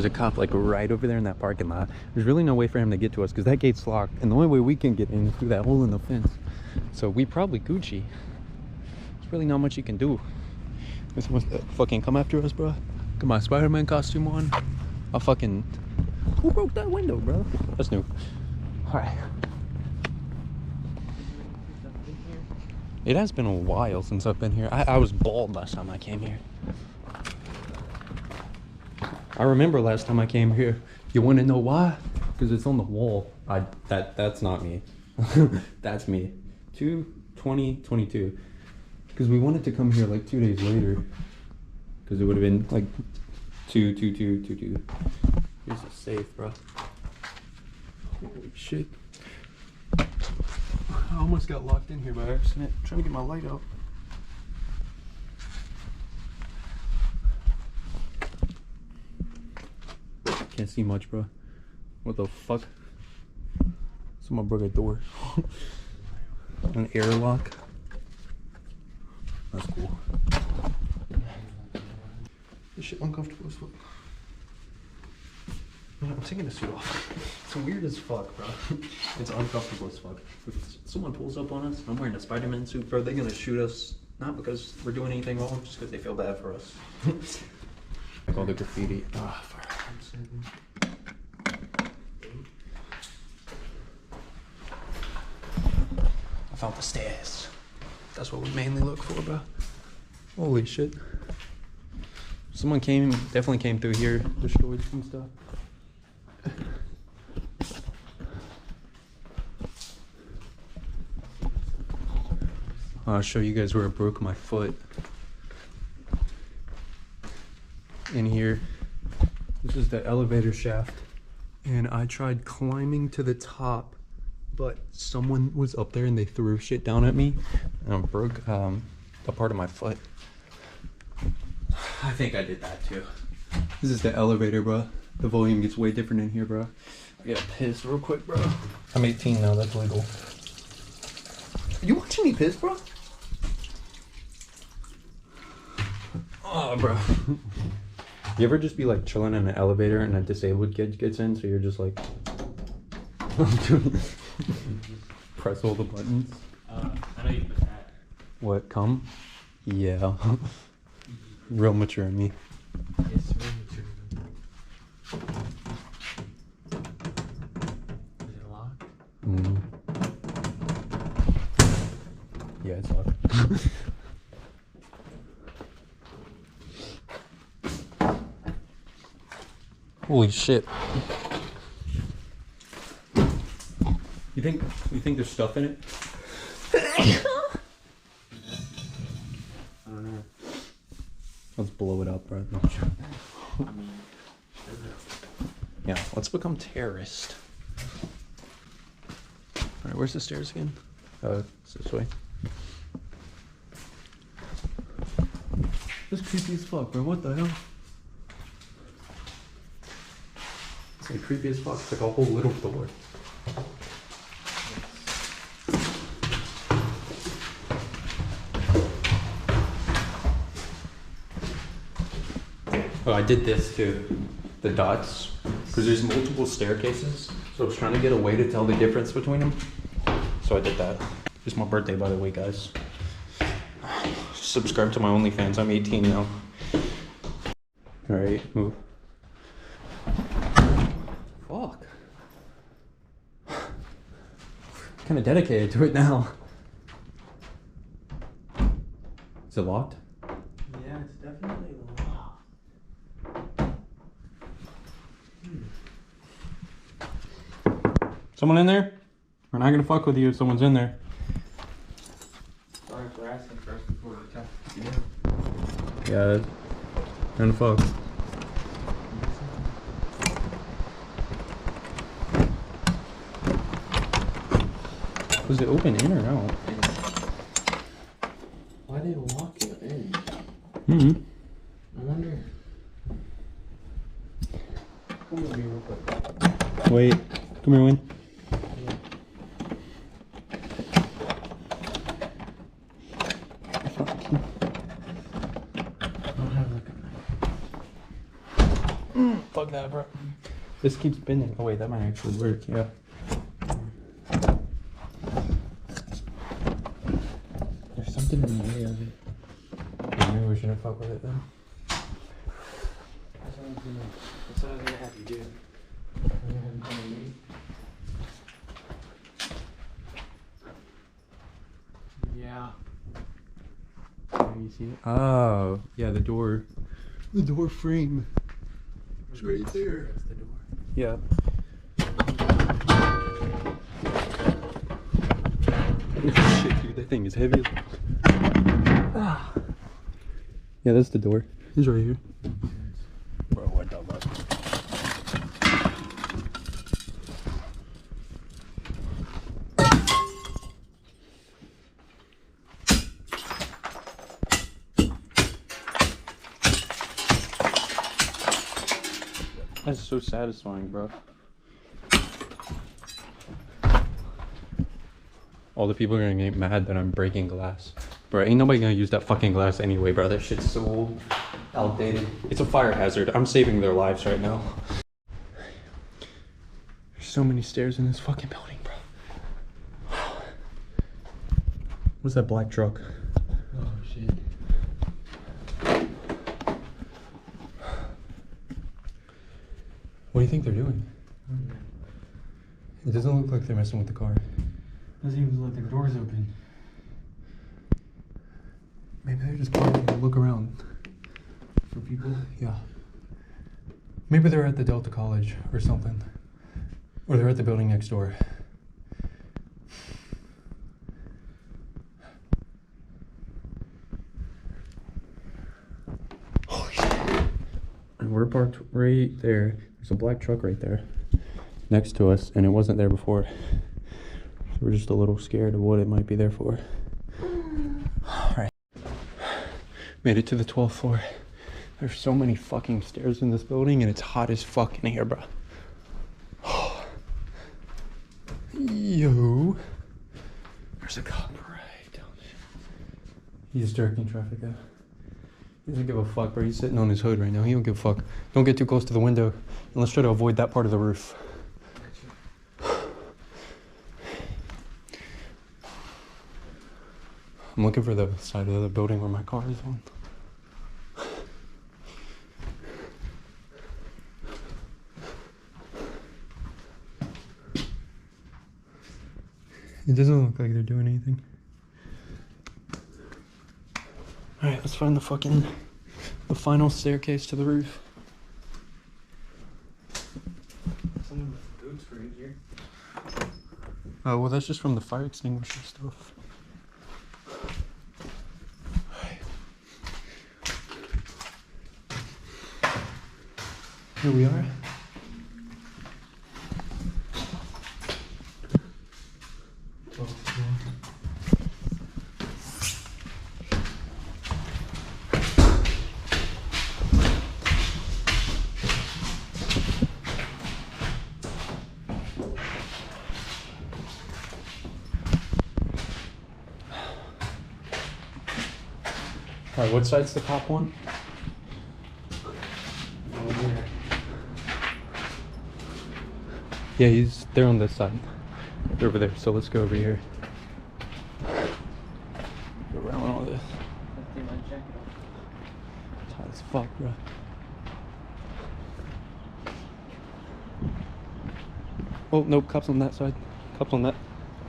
there's a cop like right over there in that parking lot. There's really no way for him to get to us because that gate's locked, and the only way we can get in is through that hole in the fence. So we probably Gucci. There's really not much you can do. This must fucking come after us, bro. Got my Spider-Man costume on. I fucking... Who broke that window, bro? That's new. Alright. It has been a while since I've been here. I was bald last time I came here. I remember last time I came here. You want to know why? Because it's on the wall. That's not me. That's me. 2/20/22. Because we wanted to come here like 2 days later. Because it would have been like 2/22/22. Here's a safe, bro. Holy shit. I almost got locked in here by accident. I'm trying to get my light out. Can't see much, bro. What the fuck? Someone broke a door. An airlock. That's cool. This shit uncomfortable as fuck. I'm taking the suit off. It's weird as fuck, bro. It's uncomfortable as fuck. If someone pulls up on us, I'm wearing a Spider-Man suit, bro, they're gonna shoot us. Not because we're doing anything wrong, just because they feel bad for us. Like all the graffiti. Ah, fuck. I found the stairs. That's what we mainly look for, bro. Holy shit. Someone definitely came through here, destroyed some stuff. I'll show you guys where I broke my foot. In here. This is the elevator shaft. And I tried climbing to the top, but someone was up there and they threw shit down at me. And I broke a part of my foot. I think I did that too. This is the elevator, bro. The volume gets way different in here, bro. I gotta piss real quick, bro. I'm 18 now, that's legal. You watching me piss, bro? Oh, bro. You ever just be like chilling in an elevator and a disabled kid gets in, so you're just like... press all the buttons? I know you put that. What, come? Yeah. Real mature in me. It's real mature. Is it locked? Mm. Yeah, it's locked. Holy shit. You think there's stuff in it? I don't know. Let's blow it up, bro. No, sure. I mean, Yeah, let's become terrorists. Alright, where's the stairs again? It's this way. This is creepy as fuck, bro. What the hell? It's like creepy as fuck. It's like a whole little door. Oh, I did this too. The dots. Because there's multiple staircases. So I was trying to get a way to tell the difference between them. So I did that. It's my birthday, by the way, guys. Subscribe to my OnlyFans. I'm 18 now. Alright, move. Fuck. Kind of dedicated to it now. Is it locked? yeah, it's definitely locked. Someone in there? We're not gonna fuck with you if someone's in there. Sorry for asking first before we talk. Yeah, gonna fuck. Was it open in or out? Why did it lock you in? Mm-hmm. I wonder. Come with me real quick. Wait, come here, Wayne. Fuck that, bro. This keeps spinning. Oh wait, that might actually work. Yeah. There's something in the way of it. Maybe we shouldn't fuck with it then. That's what I was gonna have you do. Yeah. Can you see it? Oh, yeah, the door. The door frame. It's right there. That's the door. Yeah. Shit, dude, that thing is heavy. Ah. Yeah, that's the door. He's right here. Bro, what the fuck? That's so satisfying, bro. All the people are gonna get mad that I'm breaking glass. Bro, ain't nobody gonna use that fucking glass anyway, bro. That shit's so old, outdated. It's a fire hazard. I'm saving their lives right now. There's so many stairs in this fucking building, bro. What's that black truck? Oh shit. What do you think they're doing? It doesn't look like they're messing with the car. Doesn't even look like the door's open. Maybe they're just parking to look around. For people? Yeah. Maybe they're at the Delta College or something. Or they're at the building next door. Holy shit. And we're parked right there. There's a black truck right there next to us, and it wasn't there before. So we're just a little scared of what it might be there for. Alright. Made it to the 12th floor. There's so many fucking stairs in this building, and it's hot as fuck in here, bro. Yo. There's a cop right down there. He's jerking traffic out. He doesn't give a fuck, bro. He's sitting on his hood right now. He don't give a fuck. Don't get too close to the window. And let's try to avoid that part of the roof. I'm looking for the side of the building where my car is on. It doesn't look like they're doing anything. Alright, let's find the final staircase to the roof. Someone with boots right here. Oh, well, that's just from the fire extinguisher stuff. Here we are. Alright, what side's the cop one? Over there. Yeah, they're on this side. They're over there, so let's go over here. Go around all this. Let's get my jacket off. It's hot as fuck, bro. Oh, nope, cops on that side. Cops on that.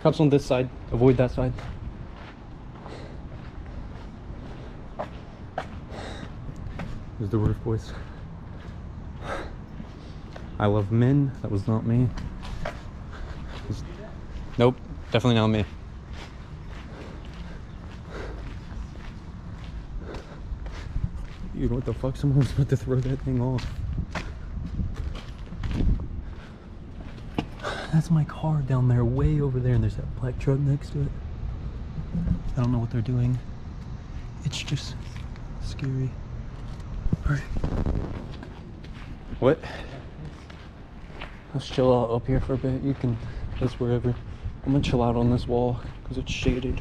Cops on this side. Avoid that side. There's the roof, boys. I love men. That was not me. Nope, definitely not me. Dude, what the fuck? Someone was about to throw that thing off. That's my car down there, way over there, and there's that black truck next to it. I don't know what they're doing. It's just scary. Alright. What? Let's chill out up here for a bit. You can, that's wherever. I'm gonna chill out on this wall because it's shaded.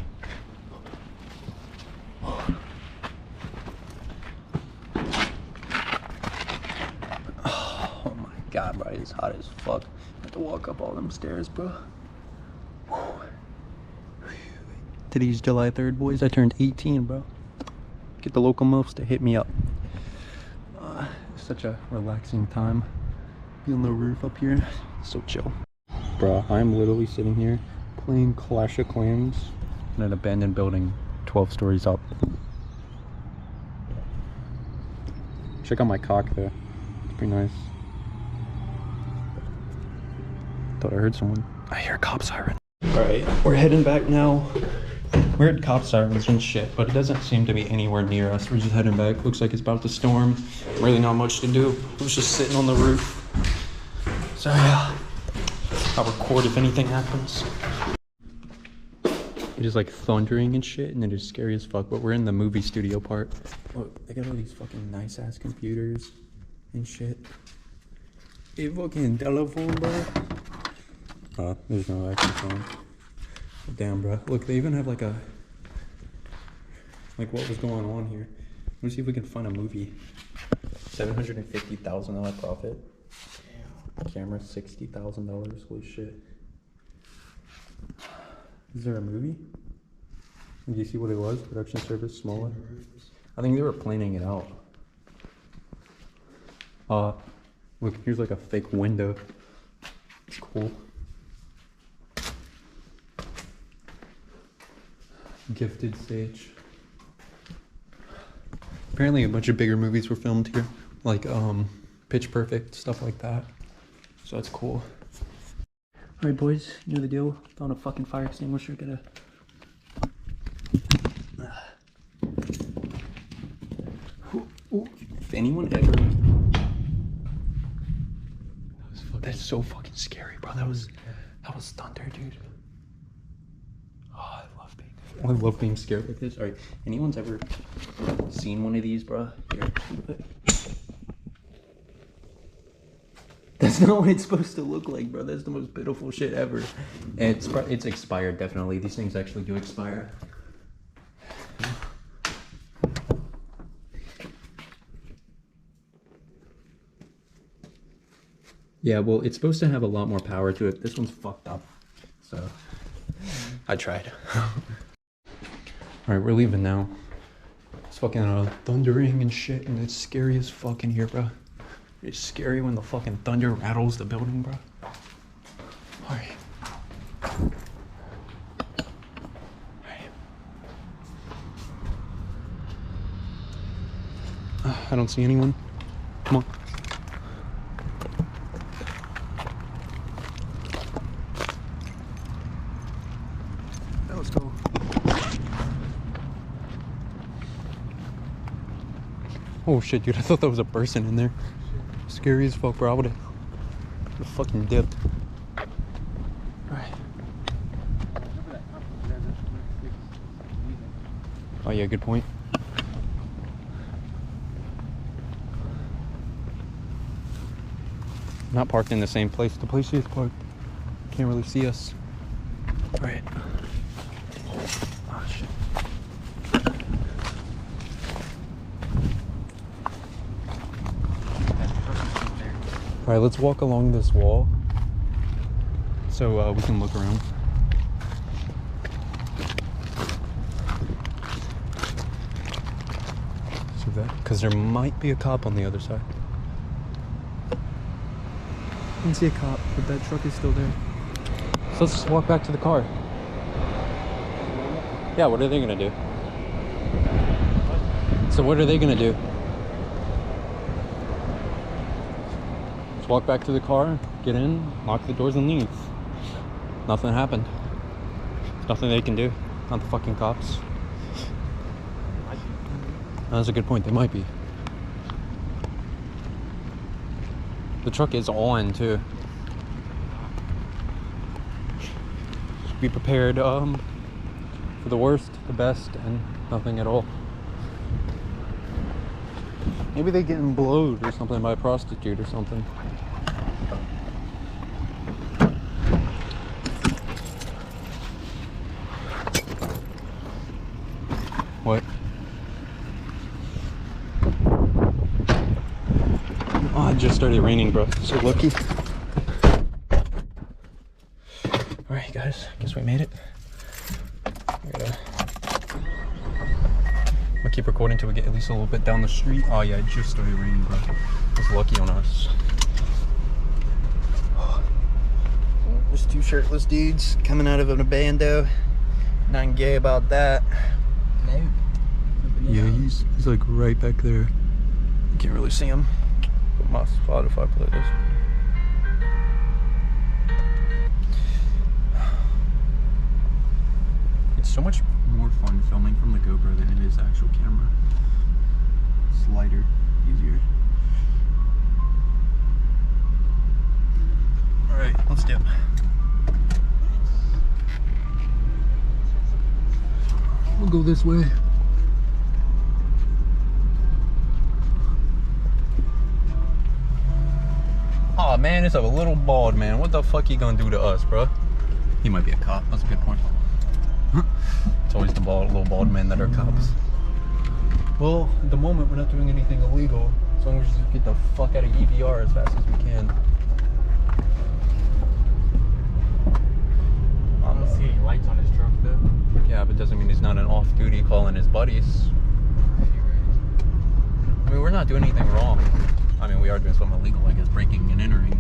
God, bro, it's hot as fuck. I have to walk up all them stairs, bro. Today's July 3rd, boys. I turned 18, bro. Get the locomotives to hit me up. Such a relaxing time. Be on the roof up here. So chill. Bro, I'm literally sitting here playing Clash of Clans in an abandoned building 12 stories up. Check out my cock there. It's pretty nice. Thought I heard someone. I hear a cop siren. Alright, we're heading back now. We heard cop sirens and shit, but it doesn't seem to be anywhere near us. We're just heading back. Looks like it's about to storm. Really not much to do. I was just sitting on the roof. So yeah, I'll record if anything happens. It is like thundering and shit, and it is scary as fuck, but we're in the movie studio part. Look, they got all these fucking nice ass computers and shit. A fucking telephone, bro. Oh, there's no actual phone. Damn, bro. Look, they even have like a... Like, what was going on here? Let me see if we can find a movie. $750,000 profit. Damn. Camera, $60,000. Holy shit. Is there a movie? Do you see what it was? Production service, smaller? I think they were planning it out. Look, here's like a fake window. It's cool. Gifted stage. Apparently a bunch of bigger movies were filmed here, like Pitch Perfect, stuff like that. So that's cool. Alright boys, you know the deal. Found a fucking fire extinguisher, gotta... If anyone ever... That's so fucking scary, bro. That was thunder, dude. Oh, I love being scared like this. Alright, anyone's ever seen one of these, bro? Here. That's not what it's supposed to look like, bro. That's the most pitiful shit ever. And it's expired, definitely. These things actually do expire. Yeah, well, it's supposed to have a lot more power to it. This one's fucked up. So, I tried. Alright, we're leaving now. It's fucking thundering and shit, and it's scary as fuck in here, bro. It's scary when the fucking thunder rattles the building, bro. Alright. I don't see anyone. Come on. Let's go. Oh shit, dude, I thought that was a person in there. Scary as fuck, bro. I would've fucking dipped. Alright. Oh yeah, good point. Not parked in the same place. The place is parked. Can't really see us. Alright. Oh shit. Alright, let's walk along this wall so we can look around. See that? Because there might be a cop on the other side. I didn't see a cop, but that truck is still there. So let's just walk back to the car. Yeah, what are they gonna do? So what are they gonna do? Just walk back to the car, get in, lock the doors and leave. Nothing happened. There's nothing they can do. Not the fucking cops. That's a good point, they might be. The truck is on too. Just be prepared for the worst, the best, and nothing at all. Maybe they getting blowed or something by a prostitute or something. What? Oh, it just started raining, bro. So lucky. Alright, guys. Guess we made it. I'm gonna keep recording until we get at least a little bit down the street. Oh, yeah, it just started raining, bro. It's lucky on us. There's two shirtless dudes coming out of an abando. Nothing gay about that. No. Yeah, he's like right back there. You can't really see him. But my Spotify playlist. It's so much more fun filming from the GoPro than it is the actual camera. It's lighter, easier. Alright, let's dip. We'll go this way. Aw, man, it's a little bald man. What the fuck he gonna do to us, bro? He might be a cop. That's a good point. It's always the little bald men that are cops. Well, at the moment, we're not doing anything illegal. As long as we just get the fuck out of EVR as fast as we can. I don't see any lights on his truck though. Yeah, but doesn't mean he's not an off-duty calling his buddies. I mean, we're not doing anything wrong. I mean, we are doing something illegal, I guess, breaking and entering.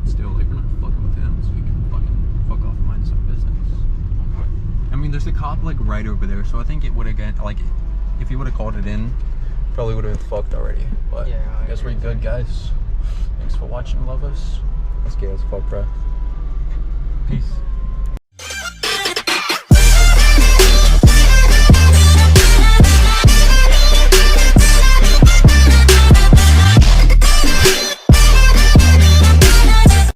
Still, like, we're not fucking with him, so we can fucking fuck off and mind some business. I mean, there's a cop, like, right over there, so I think it would have got, like, if he would have called it in, probably would have been fucked already. But Yeah, I guess we're good, guys. Thanks for watching, love us. That's gay as fuck, bro. Peace.